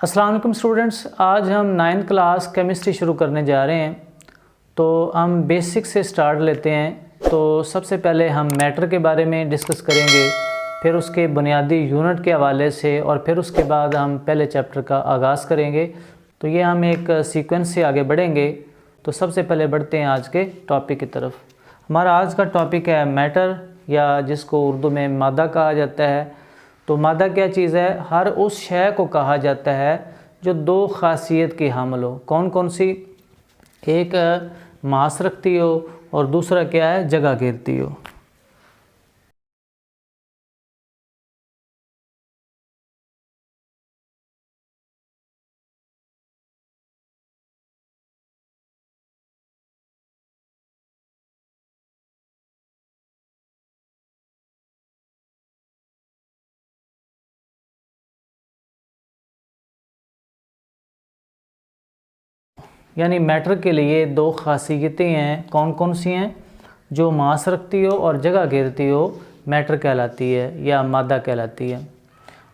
अस्सलाम वालेकुम स्टूडेंट्स, आज हम 9th क्लास केमिस्ट्री शुरू करने जा रहे हैं। तो हम बेसिक से स्टार्ट लेते हैं। तो सबसे पहले हम मैटर के बारे में डिस्कस करेंगे, फिर उसके बुनियादी यूनिट के हवाले से, और फिर उसके बाद हम पहले चैप्टर का आगाज़ करेंगे। तो ये हम एक सीक्वेंस से आगे बढ़ेंगे। तो सबसे पहले बढ़ते हैं आज के टॉपिक की तरफ। हमारा आज का टॉपिक है मैटर, या जिसको उर्दू में मादा कहा जाता है। तो मादा क्या चीज़ है? हर उस शय को कहा जाता है जो दो खासियत की हामिल हो। कौन कौन सी? एक मास रखती हो और दूसरा क्या है? जगह घेरती हो। यानी मैटर के लिए दो खासियतें हैं। कौन कौन सी हैं? जो मास रखती हो और जगह घेरती हो, मैटर कहलाती है या मादा कहलाती है।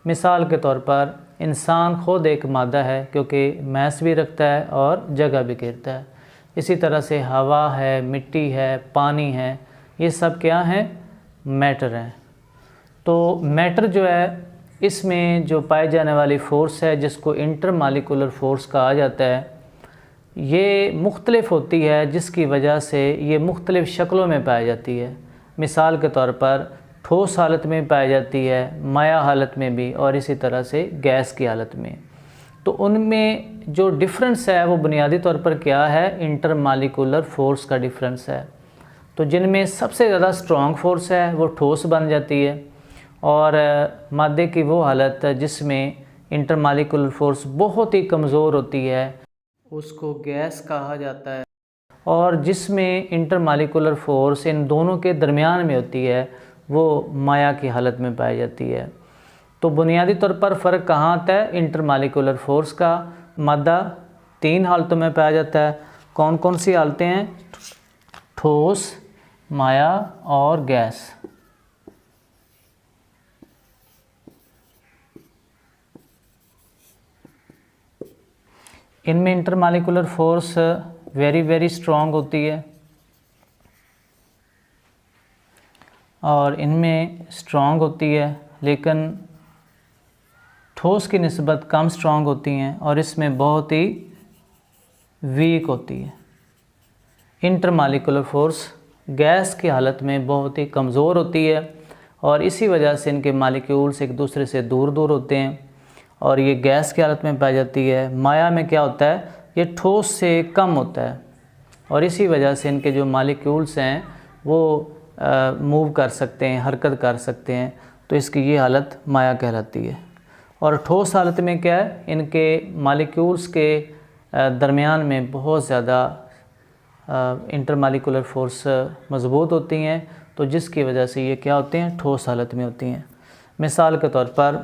मिसाल के तौर पर इंसान खुद एक मादा है, क्योंकि मैस भी रखता है और जगह भी घेरता है। इसी तरह से हवा है, मिट्टी है, पानी है, ये सब क्या हैं? मैटर हैं। तो मैटर जो है, इसमें जो पाए जाने वाली फ़ोर्स है, जिसको इंटरमालिकुलर फ़ोर्स कहा जाता है, ये मुख्तलिफ़ होती है, जिसकी वजह से ये मुख्तलिफ़ शक्लों में पाई जाती है। मिसाल के तौर पर ठोस हालत में पाई जाती है, माया हालत में भी, और इसी तरह से गैस की हालत में। तो उनमें जो डिफरेंस है वो बुनियादी तौर पर क्या है? इंटरमालिकुलर फ़ोर्स का डिफरेंस है। तो जिनमें सबसे ज़्यादा स्ट्रॉन्ग फोर्स है वो ठोस बन जाती है, और मादे की वो हालत जिसमें इंटरमालिकुलर फ़ोर्स बहुत ही कमज़ोर होती है, उसको गैस कहा जाता है। और जिसमें इंटरमालिकुलर फ़ोर्स इन दोनों के दरमियान में होती है, वो माया की हालत में पाई जाती है। तो बुनियादी तौर पर फ़र्क कहाँ आता है इंटरमालिकुलर फ़ोर्स का? मादा 3 हालतों में पाया जाता है। कौन कौन सी हालतें हैं? ठोस, माया और गैस। इनमें इंटरमालिकुलर फ़ोर्स वेरी स्ट्रॉन्ग होती है, और इनमें स्ट्रॉन्ग होती है, लेकिन ठोस की निस्बत कम स्ट्रॉन्ग होती हैं, और इसमें बहुत ही वीक होती है। इंटरमालिकुलर फ़ोर्स गैस की हालत में बहुत ही कमज़ोर होती है, और इसी वजह से इनके मालिक्यूल्स एक दूसरे से दूर दूर होते हैं, और ये गैस की हालत में पाई जाती है। माया में क्या होता है? ये ठोस से कम होता है, और इसी वजह से इनके जो मालिक्यूल्स हैं वो मूव कर सकते हैं, हरकत कर सकते हैं। तो इसकी ये हालत माया कहलाती है। और ठोस हालत में क्या है? इनके मालिक्यूल्स के दरमियान में बहुत ज़्यादा इंटरमालिकुलर फ़ोर्स मज़बूत होती हैं, तो जिसकी वजह से ये क्या होते हैं? ठोस हालत में होती हैं। मिसाल के तौर पर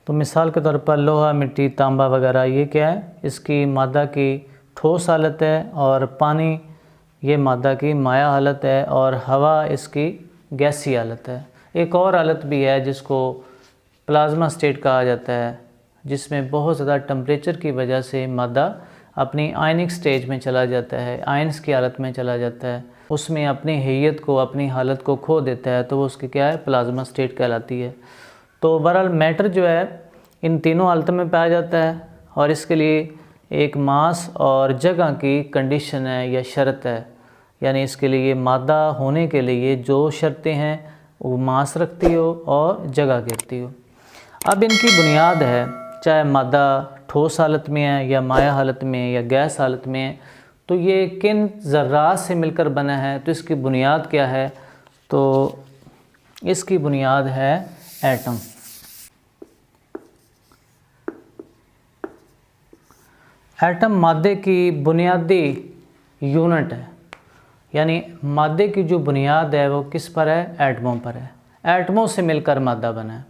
मिसाल के तौर पर लोहा, मिट्टी, तांबा वगैरह, ये क्या है? इसकी मादा की ठोस हालत है, और पानी ये मादा की माया हालत है, और हवा इसकी गैसी हालत है। एक और हालत भी है जिसको प्लाज्मा स्टेट कहा जाता है, जिसमें बहुत ज़्यादा टेम्परेचर की वजह से मादा अपनी आयनिक स्टेज में चला जाता है, आयन्स की हालत में चला जाता है, उसमें अपनी हैयत को, अपनी हालत को खो देता है। तो वो उसकी क्या है? प्लाज्मा स्टेट कहलाती है। तो बहरहाल मैटर जो है इन तीनों हालतों में पाया जाता है, और इसके लिए एक मास और जगह की कंडीशन है या शर्त है। यानी इसके लिए मादा होने के लिए जो शर्तें हैं वो मास रखती हो और जगह घेरती हो। अब इनकी बुनियाद है, चाहे मादा ठोस हालत में है या माया हालत में है या गैस हालत में है, तो ये किन ज़र्रात से मिलकर बना है। तो इसकी बुनियाद क्या है? तो इसकी बुनियाद है एटम। एटम मादे की बुनियादी यूनिट है, यानी मादे की जो बुनियाद है वो किस पर है? एटमों पर है। एटमों से मिलकर मादा बना है।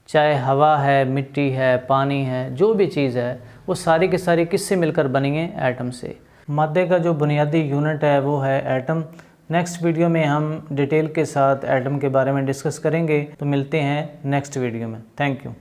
चाहे हवा है, मिट्टी है, पानी है, जो भी चीज़ है वो सारी की सारी किससे मिलकर बनी है? एटम से। मादे का जो बुनियादी यूनिट है वो है एटम। नेक्स्ट वीडियो में हम डिटेल के साथ एटम के बारे में डिस्कस करेंगे। तो मिलते हैं नेक्स्ट वीडियो में। Thank you.